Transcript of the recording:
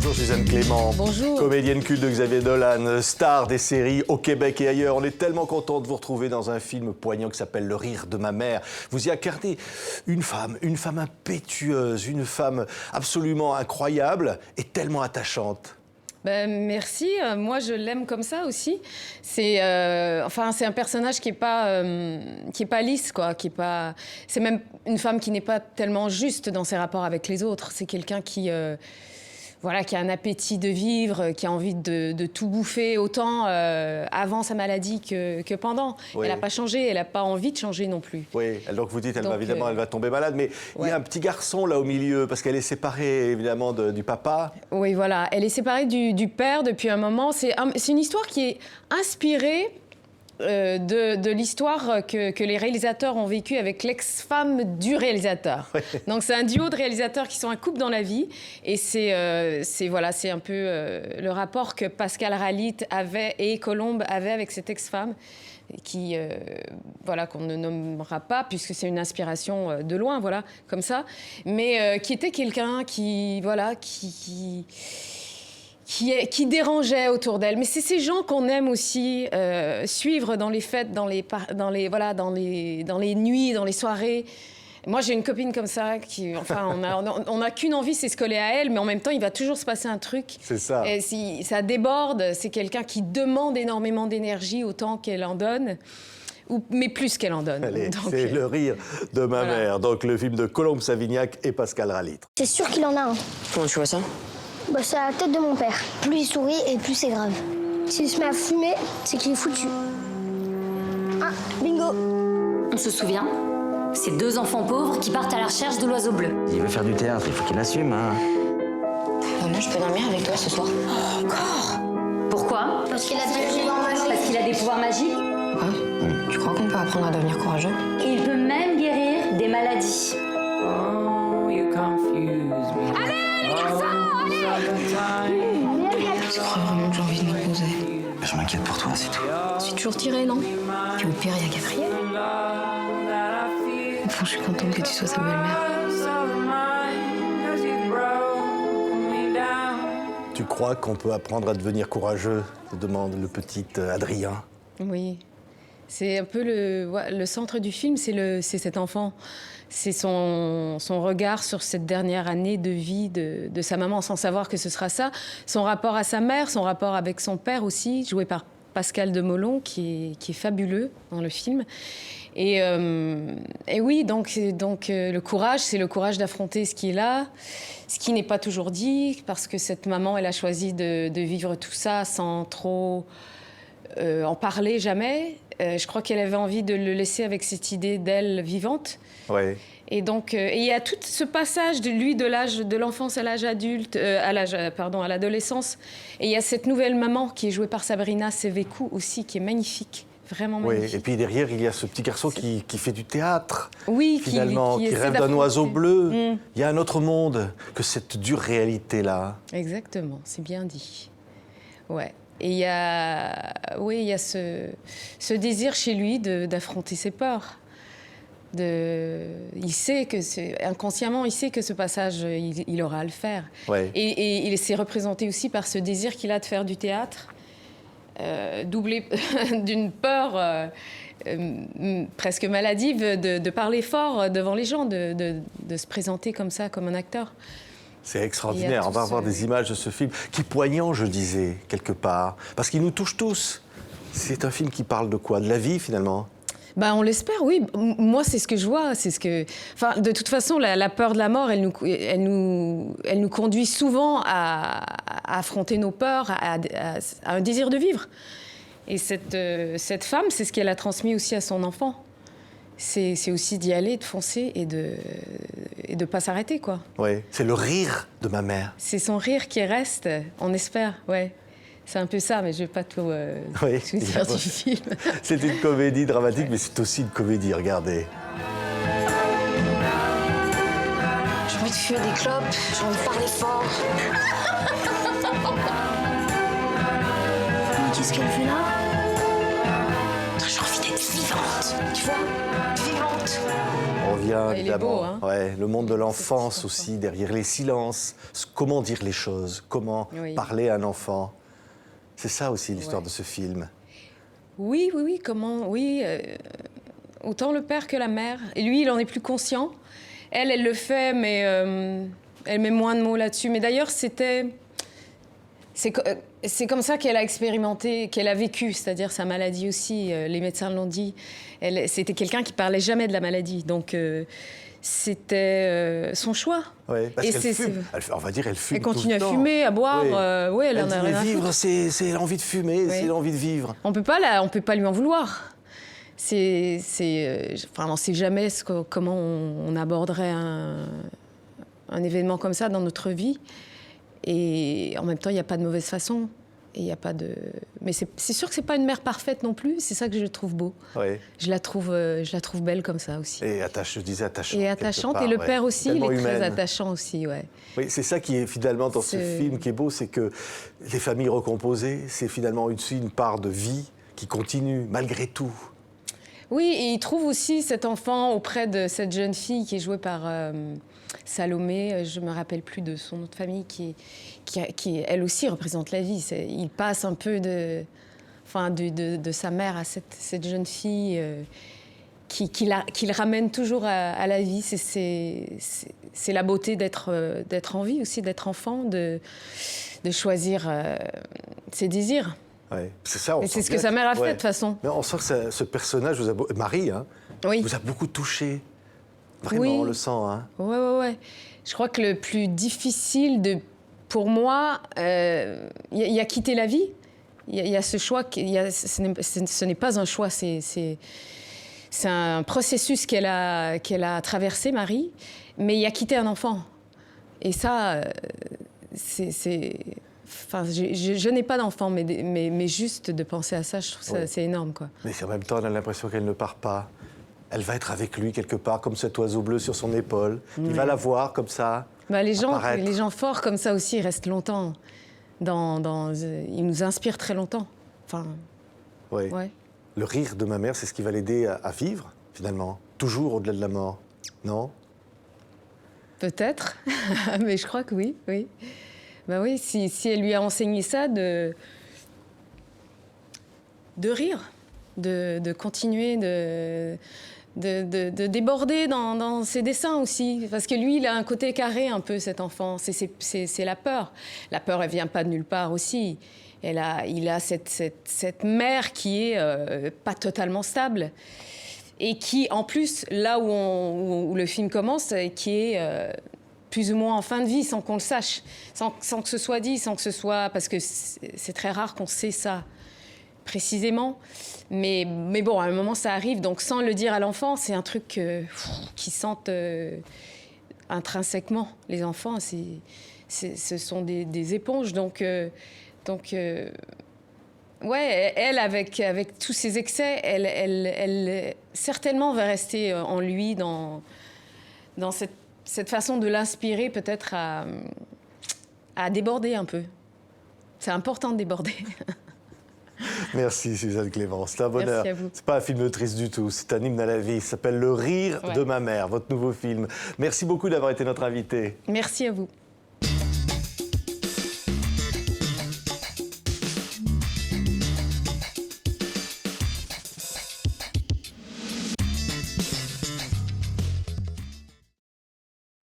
Bonjour Suzanne Clément. Bonjour. Comédienne culte de Xavier Dolan, star des séries au Québec et ailleurs. On est tellement content de vous retrouver dans un film poignant qui s'appelle Le rire de ma mère. Vous y incarnez une femme impétueuse, une femme absolument incroyable et tellement attachante. Ben, merci, moi je l'aime comme ça aussi. C'est un personnage qui est pas lisse, quoi, c'est même une femme qui n'est pas tellement juste dans ses rapports avec les autres. C'est quelqu'un qui a un appétit de vivre, qui a envie de tout bouffer, autant avant sa maladie que pendant. Oui. Elle n'a pas changé, elle n'a pas envie de changer non plus. Oui, donc vous dites, elle va tomber malade, mais il y a un petit garçon là au milieu, parce qu'elle est séparée évidemment du papa. Oui, voilà, elle est séparée du père depuis un moment. C'est une histoire qui est inspirée de l'histoire que les réalisateurs ont vécue avec l'ex-femme du réalisateur. Ouais. Donc c'est un duo de réalisateurs qui sont un couple dans la vie, et c'est un peu le rapport que Pascal Ralit avait et Colombe avait avec cette ex-femme qu'on ne nommera pas puisque c'est une inspiration de loin, voilà, comme ça, mais qui était quelqu'un qui dérangeait autour d'elle. Mais c'est ces gens qu'on aime aussi suivre dans les fêtes, dans les nuits, dans les soirées. Moi, j'ai une copine comme ça on n'a qu'une envie, c'est se coller à elle, mais en même temps, il va toujours se passer un truc. C'est ça. Et si ça déborde, c'est quelqu'un qui demande énormément d'énergie autant qu'elle en donne. Mais plus qu'elle en donne. C'est Le rire de ma mère, donc le film de Colombe Savignac et Pascal Ralit. C'est sûr qu'il en a un. Comment tu vois ça? Bah, c'est la tête de mon père. Plus il sourit et plus c'est grave. S'il se met à fumer, c'est qu'il est foutu. Ah, bingo. On se souvient? Ces deux enfants pauvres qui partent à la recherche de l'oiseau bleu. Il veut faire du théâtre, il faut qu'il assume, hein. Maman, je peux dormir avec toi ce soir? Oh, encore? Pourquoi? Parce qu'il a des pouvoirs magiques. Parce qu'il a des pouvoirs magiques? Quoi? Tu crois qu'on peut apprendre à devenir courageux? Et il peut même guérir des maladies. Je crois vraiment que j'ai envie de me poser. Je m'inquiète pour toi, c'est tout. Je suis toujours tirée, non? Puis au pire, il y a qu'à prier. Enfin, je suis contente que tu sois sa belle-mère. Tu crois qu'on peut apprendre à devenir courageux, demande le petit Adrien. Oui. C'est un peu le centre du film, c'est cet enfant. C'est son regard sur cette dernière année de vie de sa maman, sans savoir que ce sera ça. Son rapport à sa mère, son rapport avec son père aussi, joué par Pascal Demolon, qui est fabuleux dans le film. Et oui, donc le courage, c'est le courage d'affronter ce qui est là, ce qui n'est pas toujours dit, parce que cette maman, elle a choisi de vivre tout ça sans trop en parler jamais. Je crois qu'elle avait envie de le laisser avec cette idée d'elle vivante. Ouais. Et donc, il y a tout ce passage de l'âge de l'enfance à l'âge adulte, à l'adolescence. Et il y a cette nouvelle maman qui est jouée par Sabrina Seveku aussi, qui est magnifique, vraiment magnifique. Oui, et puis derrière, il y a ce petit garçon qui fait du théâtre, oui, finalement, qui rêve d'un oiseau bleu. Il y a un autre monde que cette dure réalité-là. Exactement, c'est bien dit. Ouais. Et il y a ce désir chez lui d'affronter ses peurs. Il sait inconsciemment, il sait que ce passage, il aura à le faire. Ouais. Et il s'est représenté aussi par ce désir qu'il a de faire du théâtre, doublé d'une peur presque maladive de parler fort devant les gens, de se présenter comme ça, comme un acteur. C'est extraordinaire. On va avoir des images de ce film qui est poignant, je disais, quelque part, parce qu'il nous touche tous. C'est un film qui parle de quoi? De la vie, finalement? Ben, on l'espère, oui. Moi, c'est ce que je vois. De toute façon, la peur de la mort, elle nous conduit souvent à affronter nos peurs, à un désir de vivre. Et cette femme, c'est ce qu'elle a transmis aussi à son enfant. C'est aussi d'y aller, de foncer et de pas s'arrêter, quoi. Oui, c'est le rire de ma mère. C'est son rire qui reste, on espère, ouais. C'est un peu ça, mais je ne vais pas tout dire du film. C'est une comédie dramatique, mais c'est aussi une comédie, regardez. J'ai envie de fumer des clopes, j'ai envie de parler fort. Mais qu'est-ce qu'elle fait là? J'ai envie d'être vivante, tu vois, vivante. On revient Ouais, il est évidemment. beau, hein. Ouais, le monde de l'enfance petit aussi, derrière les silences. Comment dire les choses, comment Oui. parler à un enfant. C'est ça aussi l'histoire Ouais. de ce film. Oui, oui, oui, comment, oui. Autant le père que la mère. Et lui, il en est plus conscient. Elle le fait, mais elle met moins de mots là-dessus. Mais d'ailleurs, c'est comme ça qu'elle a expérimenté, qu'elle a vécu, c'est-à-dire sa maladie aussi. Les médecins l'ont dit. C'était quelqu'un qui parlait jamais de la maladie. Donc, c'était son choix. Ouais, parce Et qu'elle fume. On va dire, elle fume. Elle tout continue le à temps. fumer, à boire. Oui. Ouais, elle Elle en dit, a mais rien à vivre, foutre. c'est l'envie de fumer, c'est l'envie de vivre. On peut pas lui en vouloir. Enfin, on ne sait jamais comment on aborderait un événement comme ça dans notre vie. Et en même temps, il n'y a pas de mauvaise façon. Et il y a pas de... Mais c'est sûr que c'est pas une mère parfaite non plus. C'est ça que je trouve beau. Ouais. Je la trouve belle comme ça aussi. Et je disais attachante. Et quelque attachante. part, Et le ouais. père aussi, il Tellement est très humaine. attachant aussi, ouais. Oui, c'est ça qui est finalement dans ce C'est- film qui est beau, c'est que les familles recomposées, c'est finalement aussi une part de vie qui continue malgré tout. Oui, et il trouve aussi cet enfant auprès de cette jeune fille qui est jouée par Salomé, je ne me rappelle plus de son nom de famille, qui elle aussi représente la vie. Il passe un peu de sa mère à cette jeune fille qui le ramène toujours à la vie. C'est la beauté d'être en vie aussi, d'être enfant, de choisir ses désirs. Ouais. C'est ça. On Et sent c'est ce que bien sa mère a fait, ouais. de toute façon. Mais on sent que ce personnage, Marie, hein, Oui. vous a beaucoup touché. Vraiment, Oui. on le sent. Hein. Ouais. Je crois que le plus difficile pour moi, il y a quitter la vie. Il y a ce choix. Ce n'est pas un choix, c'est un processus qu'elle a traversé, Marie. Mais il y a quitté un enfant. Et ça, Enfin, je n'ai pas d'enfant, mais juste de penser à ça, je trouve ça c'est énorme, quoi. Mais en même temps, on a l'impression qu'elle ne part pas. Elle va être avec lui quelque part, comme cet oiseau bleu sur son épaule. Il va la voir comme ça. Bah, les apparaître. gens forts comme ça aussi, ils restent longtemps. Ils nous inspirent très longtemps. Enfin, Oui. ouais. Le rire de ma mère, c'est ce qui va l'aider à vivre, finalement. Toujours au-delà de la mort. Non? Peut-être, mais je crois que oui, oui. Bah oui, si elle lui a enseigné ça, de rire, de continuer, de déborder dans ses dessins aussi. Parce que lui, il a un côté carré un peu, cet enfant. C'est la peur. La peur, elle vient pas de nulle part aussi. Il a cette mère qui est pas totalement stable. Et qui, en plus, là où le film commence, qui est plus ou moins en fin de vie, sans qu'on le sache, sans que ce soit dit, sans que ce soit... Parce que c'est très rare qu'on sait ça précisément. Mais bon, à un moment, ça arrive. Donc, sans le dire à l'enfant, c'est un truc qu'ils sentent intrinsèquement. Les enfants, ce sont des éponges. Donc ouais, elle, avec tous ses excès, elle certainement va rester en lui dans cette façon de l'inspirer peut-être à déborder un peu. C'est important de déborder. Merci Suzanne Clément, c'est un bonheur. Merci à vous. C'est pas un film triste du tout, c'est un hymne à la vie. Il s'appelle Le rire de ma mère, votre nouveau film. Merci beaucoup d'avoir été notre invité. Merci à vous.